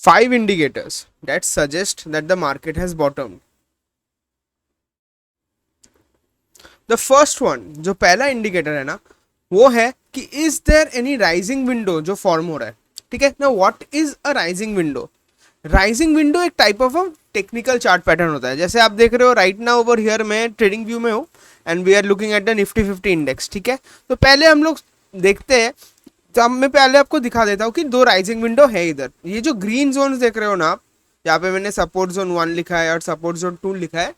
5 indicators that suggest that the market has bottomed. The first one, जो पहला indicator है ना, वो है कि is there any rising window जो फॉर्म हो रहा है. ठीक है ना. What is a rising window? Rising window एक type of a technical chart pattern होता है. जैसे आप देख रहे हो राइट नाउ ओवर हियर, मैं ट्रेडिंग व्यू में हूँ and we are looking at the Nifty 50 index. ठीक है. तो पहले हम लोग देखते हैं, तो मैं पहले आपको दिखा देता हूँ कि दो राइजिंग विंडो है इधर. ये जो ग्रीन जोन देख रहे हो ना आप, यहाँ पे मैंने सपोर्ट जोन 1 लिखा है और सपोर्ट जोन 2 लिखा है.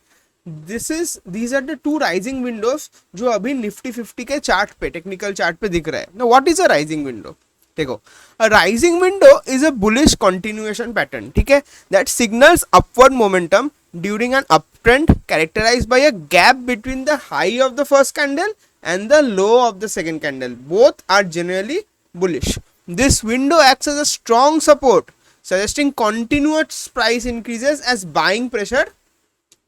These are the two rising windows जो अभी निफ्टी 50 के चार्ट पे, टेक्निकल चार्ट पे दिख रहा है ना. What is a rising window? देखो, a rising window is a bullish continuation pattern. ठीक है. That signals upward momentum during an uptrend characterized by a gap between the high of the first candle and the low of the second candle. Both are generally bullish. This window acts as a strong support, suggesting continuous price increases as buying pressure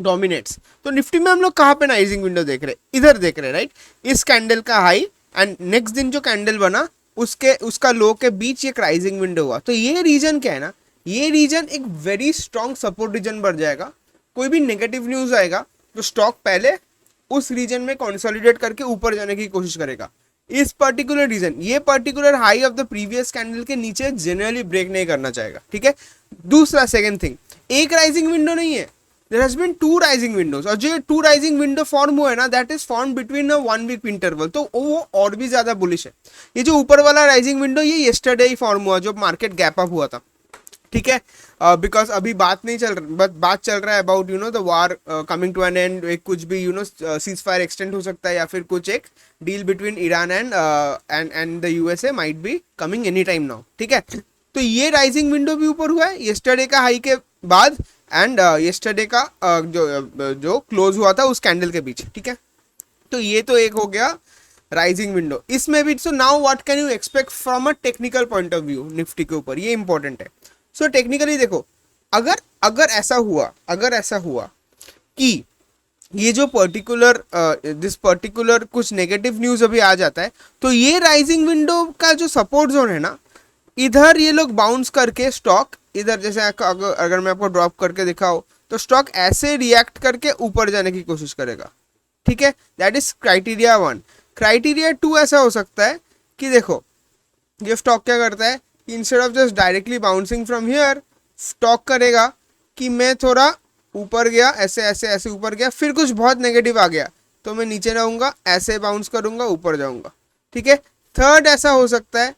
dominates. तो Nifty में हम लोग कहाँ पे rising window देख रहे हैं? इधर देख रहे हैं, राइट. इस कैंडल का हाई एंड नेक्स्ट दिन जो कैंडल बना उसका लो के बीच एक राइजिंग विंडो हुआ. तो ये रीजन क्या है ना, ये रीजन एक वेरी स्ट्रॉन्ग सपोर्ट रीजन बन जाएगा. कोई भी नेगेटिव न्यूज आएगा तो स्टॉक पहले उस रीजन में कंसोलिडेट करके ऊपर जाने की कोशिश करेगा. इस पर्टिकुलर रीजन, ये particular high of the previous candle के नीचे जनरली ब्रेक नहीं करना चाहेगा. ठीक है. दूसरा सेकंड थिंग, एक राइजिंग विंडो नहीं है, there has been two rising windows. और जो टू राइजिंग विंडो फॉर्म हुआ है ना, that is form between a 1 week interval. तो वो और भी ज्यादा बुलिश है. ये जो ऊपर वाला राइजिंग विंडो, ये येस्टरडे ही फॉर्म हुआ जब मार्केट गैप अप हुआ था. ठीक है. बिकॉज अभी बात चल रहा है about the war coming to an end. एक कुछ भी सीज फायर एक्सटेंड हो सकता है, या फिर कुछ एक deal between Iran and the USA might be coming any time now. ठीक है. तो ये राइजिंग विंडो भी ऊपर हुआ है येस्टरडे का हाई के बाद एंड येस्टरडे का जो क्लोज हुआ था उस कैंडल के बीच. ठीक है. तो ये तो एक हो गया राइजिंग विंडो. इसमें भी so now what can you expect from a technical point of view Nifty के ऊपर, ये इंपॉर्टेंट है. सो टेक्निकली देखो, अगर ऐसा हुआ कि ये जो पर्टिकुलर कुछ नेगेटिव न्यूज अभी आ जाता है, तो ये राइजिंग विंडो का जो सपोर्ट जोन है ना, इधर ये लोग बाउंस करके स्टॉक इधर, जैसे अगर मैं आपको ड्रॉप करके दिखाऊं तो स्टॉक ऐसे रिएक्ट करके ऊपर जाने की कोशिश करेगा. ठीक है. That is criteria 1. क्राइटेरिया 2 ऐसा हो सकता है कि देखो, ये स्टॉक क्या करता है, instead of just directly bouncing from here, stock करेगा कि मैं थोड़ा ऊपर गया, ऐसे ऊपर गया, फिर कुछ बहुत नेगेटिव आ गया तो मैं नीचे रहूंगा, ऐसे बाउंस करूंगा, ऊपर जाऊंगा. ठीक है. थर्ड ऐसा हो सकता है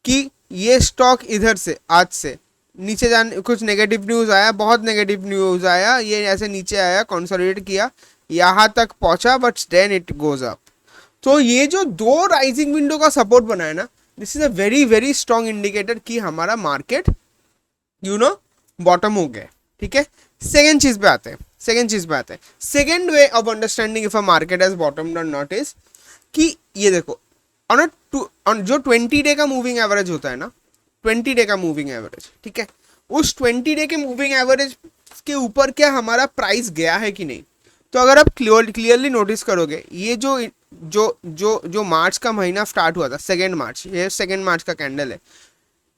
कि ये स्टॉक इधर से आज से नीचे जाने, कुछ नेगेटिव न्यूज आया, बहुत नेगेटिव न्यूज आया, ये ऐसे नीचे आया, कंसोलिडेट किया, यहाँ तक पहुंचा, but then it goes up. तो ये जो दो राइजिंग विंडो का सपोर्ट बना है ना, this is a very very strong indicator कि हमारा मार्केट बॉटम हो गया. ठीक है. सेकेंड चीज पे आते हैं. Second way of understanding if a market has बॉटम्ड और नॉट इज कि ये देखो, ऑन जो 20 डे का मूविंग एवरेज होता है ना, 20 डे का मूविंग एवरेज, ठीक है, उस 20 डे के मूविंग एवरेज के ऊपर क्या हमारा प्राइस गया है कि नहीं. तो अगर आप क्लियरली नोटिस करोगे, ये जो मार्च का महीना स्टार्ट हुआ था, 2 मार्च, ये 2 मार्च का कैंडल है,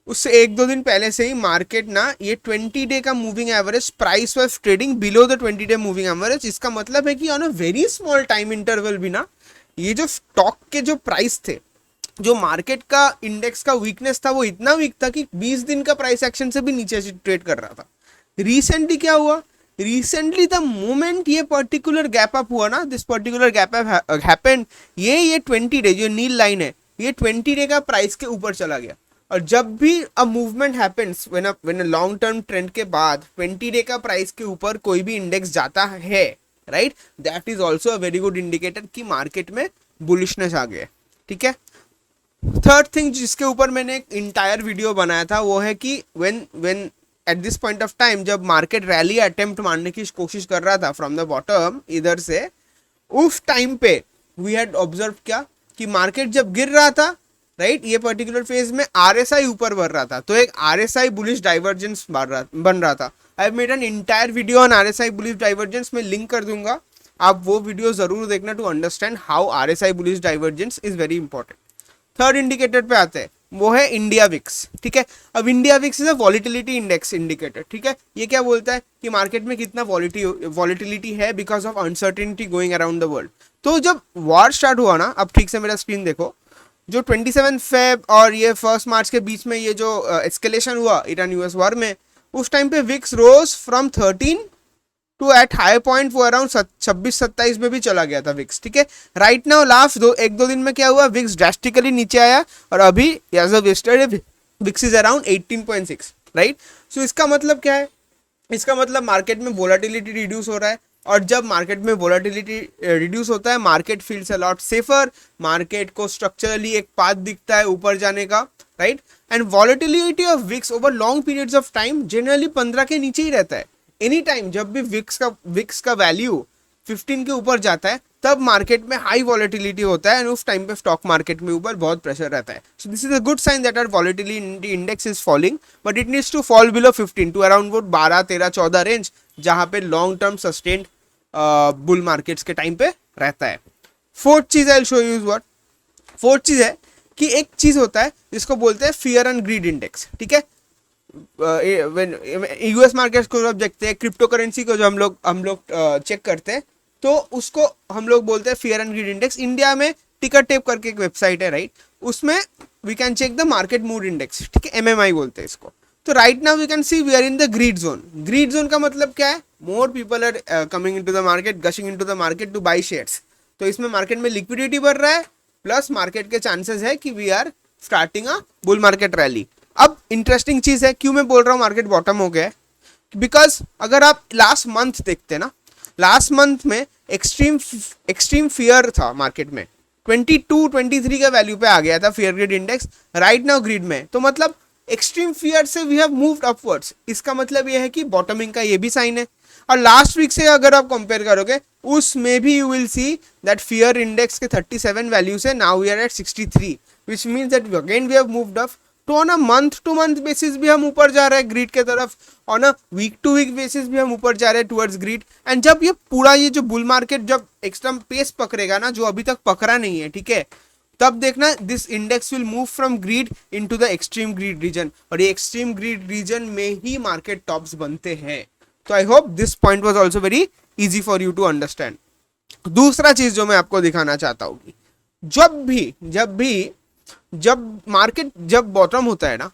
उससे 1-2 दिन पहले से ही मार्केट ना ये 20 डे का moving average price was trading below the 20 day moving average. इसका मतलब है कि on a very small time interval भी ना, ये जो स्टॉक के जो प्राइस थे, जो मार्केट का इंडेक्स का वीकनेस था, वो इतना वीक था कि 20 दिन का प्राइस एक्शन से भी नीचे ट्रेड कर रहा था. रिसेंटली क्या हुआ, रिसेंटली द मोमेंट ये पर्टिकुलर गैप अप हुआ ना, this particular gap up happened, ये 20 डे जो नील लाइन है, ये 20 डे का प्राइस के ऊपर चला गया. और जब भी a movement happens when a long term trend के बाद 20 डे का प्राइस के ऊपर कोई भी इंडेक्स जाता है, right, that is also a very good indicator कि मार्केट में बुलिशनेस आ गया. ठीक है. थर्ड थिंग जिसके ऊपर मैंने एक इंटायर वीडियो बनाया था, वो है कि when at this point of time जब मार्केट रैली अटेम्प्ट मारने की कोशिश कर रहा था फ्रॉम द बॉटम इधर से, उस टाइम पे वी हैड ऑब्जर्व क्या कि मार्केट जब गिर रहा था, राइट, ये पर्टिकुलर फेज में आरएसआई ऊपर बढ़ रहा था, तो एक आरएसआई बुलिश डाइवर्जेंस बन रहा था. I have made an entire video on RSI bullish divergence, मैं लिंक कर दूंगा, आप वो वीडियो जरूर देखना to understand how RSI bullish divergence is very important. Third indicator पे आते हैं. वो है इंडिया विक्स, ठीक है। अब India VIX is a volatility index indicator, ठीक है। ये क्या बोलता है कि मार्केट में कितना वॉलिटिलिटी है because of uncertainty going around the world. तो जब वॉर स्टार्ट हुआ ना, अब ठीक से मेरा स्क्रीन देखो, जो 27 फेब और ये 1 मार्च के बीच में ये जो एस्केलेशन हुआ ईरान यूएस वॉर में, उस टाइम पे VIX rose from 13 to at high point वो अराउंड 26-27 में भी चला गया था विक्स, ठीक है। राइट नाउ लास्ट 1-2 दिन में क्या हुआ, विक्स ड्रास्टिकली नीचे आया और अभी as of yesterday VIX is around 18.6, right. So इसका मतलब क्या है, इसका मतलब मार्केट में वोलाटिलिटी रिड्यूस हो रहा है, और जब मार्केट में वोलाटिलिटी रिड्यूस होता है market feels a lot safer, market को स्ट्रक्चरली एक पाथ दिखता है ऊपर जाने का, right. And volatility of VIX over long periods of time generally 15 के नीचे ही रहता है। एनी टाइम जब भी विक्स का वैल्यू 15 के ऊपर जाता है तब मार्केट में हाई वॉलेटिलिटी होता है, एंड उस टाइम पे स्टॉक मार्केट में ऊपर बहुत प्रेशर रहता है। So this is a good sign that our volatility index is falling, but it needs to fall below 15 to around वो 12, 13, 14 रेंज, जहां पे long term sustained bull markets के टाइम पे रहता है। फोर्थ चीज I will show you what, fourth चीज है कि एक चीज होता है जिसको बोलते हैं फियर एंड ग्रीड इंडेक्स, ठीक है। यूएस मार्केट्स को जब देखते हैं, क्रिप्टो करेंसी को जो हम लोग चेक करते हैं, तो उसको हम लोग बोलते हैं fear and greed index. India में टिकर टेप करके एक वेबसाइट है, राइट, उसमें we can check the market mood index, ठीक है, एमएमआई बोलते हैं इसको। तो right now we can see we are in the greed zone. Greed zone का मतलब क्या है, more people are coming into the market, gushing into the market to buy shares. तो इसमें मार्केट में लिक्विडिटी बढ़ रहा है, प्लस मार्केट के चांसेस है कि we are starting a bull market rally. अब इंटरेस्टिंग चीज है, क्यों मैं बोल रहा हूँ मार्केट बॉटम हो गया है, बिकॉज अगर आप लास्ट मंथ देखते ना, लास्ट मंथ में एक्सट्रीम फियर था मार्केट में, 22-23 का वैल्यू पे आ गया था fear greed index, right now greed में। तो मतलब एक्सट्रीम फियर से वी हैव मूव्ड अपवर्ड्स, इसका मतलब ये है कि बॉटमिंग का ये भी साइन है। और लास्ट वीक से अगर आप कंपेयर करोगे उसमें भी you will see that fear index के 37 वैल्यू से now we are at 63, which means that again we have moved up. तो on a month to month basis भी हम ऊपर जा रहे हैं ग्रीड के तरफ, on a week to week basis भी हम ऊपर जा रहे हैं टुवर्ड्स ग्रीड। एंड जब ये पूरा ये जो बुल मार्केट जब एक्सट्रीम पेस पकड़ेगा ना, जो अभी तक पकड़ा नहीं है, ठीक है, तब देखना this index will move from greed into the extreme greed region, और ये एक्सट्रीम ग्रीड रीजन में ही मार्केट टॉप्स बनते हैं। तो I hope this point was also very easy for you to understand. दूसरा चीज जो मैं आपको दिखाना चाहता हूँ, जब मार्केट जब बॉटम होता है ना,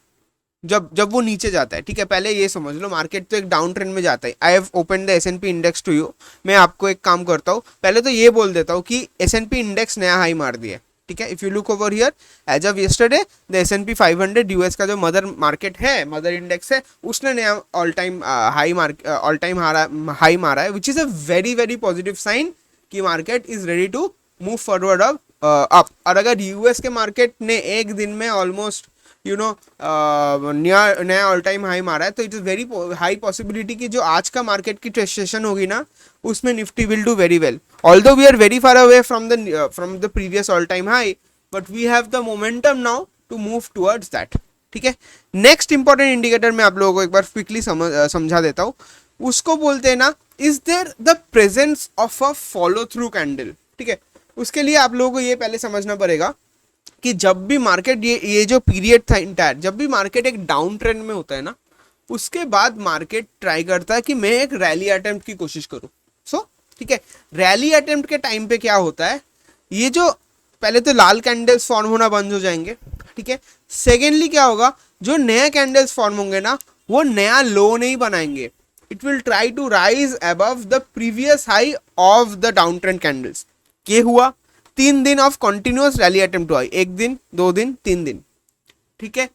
जब वो नीचे जाता है, ठीक है, पहले ये समझ लो मार्केट तो एक डाउन ट्रेंड में जाता है। I have open the S and P index to you. मैं आपको एक काम करता हूँ, पहले तो ये बोल देता हूँ कि एसएनपी इंडेक्स नया हाई मार दिया, ठीक है। If you look over here, as of yesterday the S and P 500 US का जो मदर मार्केट है, मदर इंडेक्स है, उसने नया ऑल टाइम हाई मारा है, which is a very very positive sign कि market is ready to move forward up. और अगर यूएस के मार्केट ने एक दिन में ऑलमोस्ट नया ऑल टाइम हाई मारा है, तो it is very high possibility कि जो आज का मार्केट की सेशन होगी ना, उसमें Nifty will do very well. Although we are very far away from the previous all time high, but we have the momentum now to move towards that, ठीक है। नेक्स्ट इंपॉर्टेंट इंडिकेटर मैं आप लोगों को एक बार क्विकली समझा देता हूँ, उसको बोलते हैं ना, is there the presence of a follow through candle, ठीक है। उसके लिए आप लोगों को ये पहले समझना पड़ेगा कि जब भी मार्केट ये जो पीरियड था इंटायर, जब भी मार्केट एक डाउन ट्रेंड में होता है ना, उसके बाद मार्केट ट्राई करता है कि मैं एक रैली अटेम्प्ट की कोशिश करूं। सो ठीक है, रैली अटेम्प्ट के टाइम पे क्या होता है, ये जो पहले तो लाल कैंडल्स फॉर्म होना बंद हो जाएंगे, ठीक है। सेकेंडली क्या होगा, जो नया कैंडल्स फॉर्म होंगे ना, वो नया लो नहीं बनाएंगे, it will try to rise above the previous high of the down trend candles. ये हुआ 3 दिन ऑफ कंटिन्यूअस रैली अटेम्प्ट हुआ, 1 दिन 2 दिन 3 दिन, ठीक है।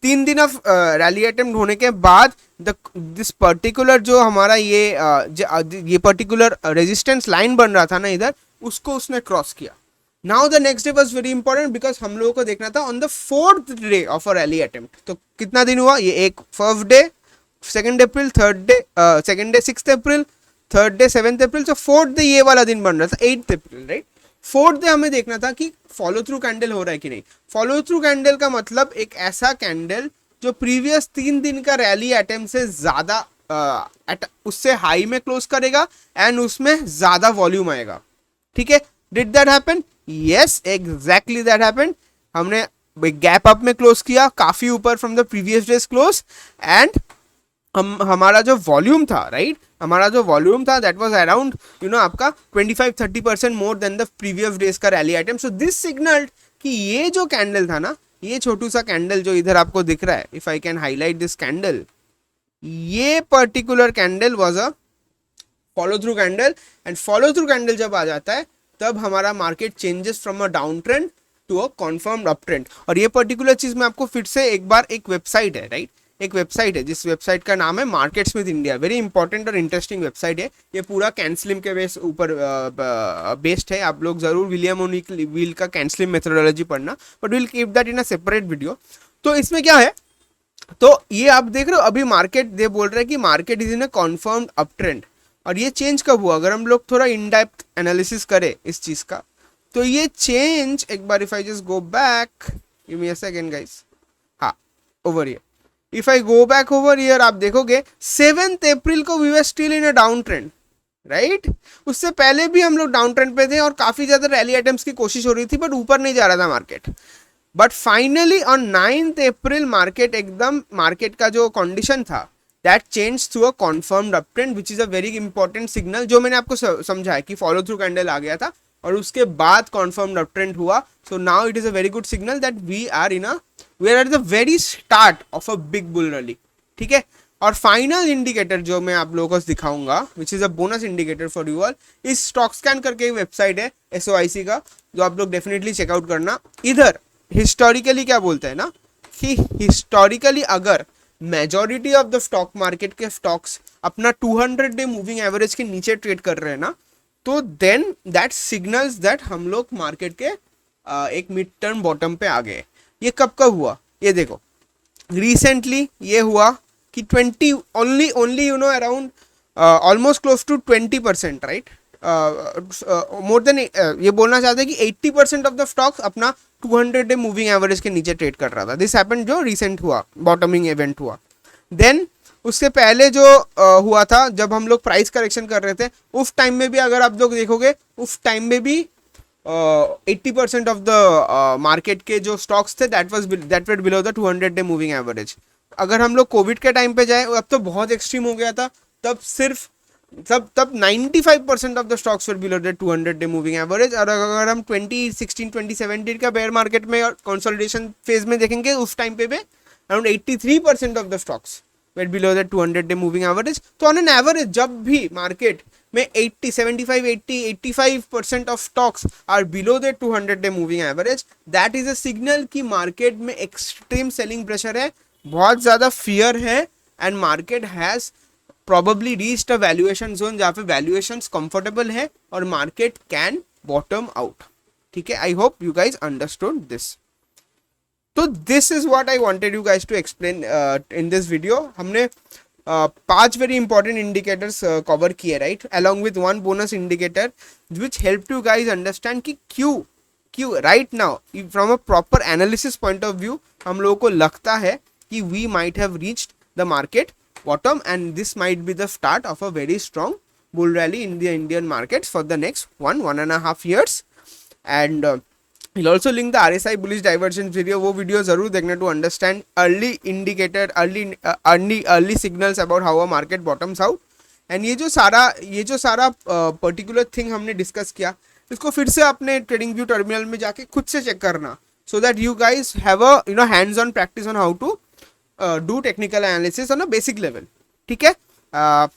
3 दिन ऑफ रैली अटेम्प्ट होने के बाद दिस पर्टिकुलर जो हमारा ये पर्टिकुलर रेजिस्टेंस लाइन बन रहा था ना इधर, उसको उसने क्रॉस किया। Now the next day was very important because हम लोगों को देखना था on the 4th day of a rally attempt. तो कितना दिन हुआ, ये एक फर्स्ट डे, 2 अप्रैल, थर्ड डे, सेकेंड डे 6 अप्रैल, थर्ड डे 7 अप्रैल, तो 4th डे ये वाला दिन बन रहा था 8 अप्रैल, राइट। 4th डे हमें देखना था कि फॉलो थ्रू कैंडल हो रहा है कि नहीं। फॉलो थ्रू कैंडल का मतलब एक ऐसा कैंडल जो प्रीवियस 3 दिन का रैली अटेम्प्ट से ज्यादा उससे हाई में क्लोज करेगा एंड उसमें ज्यादा वॉल्यूम आएगा, ठीक है। Did that happen? Yes, exactly that happen. हमने गैप अप में क्लोज किया, काफी ऊपर from the previous days close, and हमारा जो वॉल्यूम था, राइट, हमारा जो वॉल्यूम था दैट वाज अराउंड आपका 25-30% more than the previous days का rally item. So this signalled कि ये जो कैंडल था ना, ये छोटू सा कैंडल जो इधर आपको दिख रहा है, if I can highlight this candle, ये particular candle was a follow through candle. And follow through candle जब आ जाता है तब हमारा market changes from a down trend to a confirmed up trend. और ये पर्टिकुलर चीज मैं आपको फिर से एक बार, एक वेबसाइट है, राइट, एक वेबसाइट है जिस वेबसाइट का नाम है मार्केट्समिथ इंडिया. वेरी इंपॉर्टेंट और इंटरेस्टिंग वेबसाइट है. ये पूरा कैंसलिम के बेस ऊपर बेस्ड है. आप लोग जरूर विलियम ओनील का कैंसलिम मेथोडोलॉजी पढ़ना, but will keep that in a separate video. तो इसमें क्या है, तो ये आप देख रहे हो अभी मार्केट दे बोल रहे हैं कि market is in a confirmed up trend. और ये चेंज कब हुआ, अगर हम लोग थोड़ा इन डेप्थ एनालिसिस करें इस चीज का, तो ये चेंज एक बार, if I just go back, give me a second guys, हाँ, over here, if I go back over here, आप देखोगे 7 अप्रैल को we were still in a down trend, right. उससे पहले भी हम लोग डाउन ट्रेंड पे थे और काफी ज्यादा रैली आइटम्स की कोशिश हो रही थी, बट ऊपर नहीं जा रहा था market. But finally on 9th April market एकदम, मार्केट का जो कंडीशन था that change to a confirmed up trend, which is a very important signal, जो मैंने आपको समझाया कि फॉलो थ्रू कैंडल आ गया था और उसके बाद कन्फर्म्ड अप ट्रेंड हुआ. So now it is a very good signal that we are at the very start of a big bull rally. ठीक है. और फाइनल इंडिकेटर जो मैं आप लोगों को दिखाऊंगा, विच is a bonus indicator for you all, इस स्टॉक स्कैन करके वेबसाइट है SOIC का, जो आप लोग डेफिनेटली चेकआउट करना. इधर हिस्टोरिकली क्या बोलते हैं ना, कि हिस्टोरिकली अगर majority of the stock market के स्टॉक्स अपना 200 डे मूविंग एवरेज के नीचे ट्रेड कर रहे हैं ना, तो देन दैट सिग्नल्स दैट हम लोग मार्केट के एक मिड टर्म बॉटम पे आ गए. ये कब कब हुआ, ये देखो, रिसेंटली ये हुआ कि 20 only around almost close to 20%, right, more than, ये बोलना चाहते हैं कि 80% ऑफ द स्टॉक्स अपना 200 डे मूविंग एवरेज के नीचे ट्रेड कर रहा था. दिस हैपेंड जो रिसेंट हुआ, बॉटमिंग इवेंट हुआ. देन उससे पहले जो हुआ था जब हम लोग प्राइस करेक्शन कर रहे थे, उस टाइम में भी अगर आप लोग देखोगे, उस टाइम में भी 80% ऑफ द मार्केट के जो स्टॉक्स थे that were below the 200 day moving average. अगर हम लोग कोविड के टाइम पे जाए, अब तो बहुत एक्सट्रीम हो गया था, तब सिर्फ तब 95% of the stocks were below the 200 day moving average. और अगर हम 2016-2017 का बेयर मार्केट में और कंसोलिडेशन फेज में देखेंगे, उस टाइम पे around 83% of the stocks were below the 200 day moving average. तो ऑन एन एवरेज जब भी मार्केट में 85% of stocks are below the 200 day moving average, that is a signal कि मार्केट में एक्सट्रीम सेलिंग प्रेशर है, बहुत ज्यादा फियर है, and market has probably reached a valuation zone जहाँ पे valuations comfortable है और market can bottom out. ठीक है. I hope you guys understood this. तो this is what I wanted you guys to explain in this video. हमने 5 very important indicators cover किए, right, along with one bonus indicator which helped you guys understand कि क्यों right now from a proper analysis point of view हम लोगों को लगता है कि we might have reached the market bottom, and this might be the start of a very strong bull rally in the Indian markets for the next 1.5 years. And we'll also link the RSI bullish divergence video. वो video जरूर देखना to understand early indicator, early signals about how a market bottoms out. And ये जो सारा particular thing हमने discuss किया, इसको फिर से अपने trading view terminal में जाके खुद से check करना, so that you guys have a hands-on practice on how to do technical analysis on a basic level. ठीक है.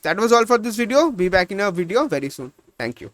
That was all for this video. Be back in a video very soon. Thank you.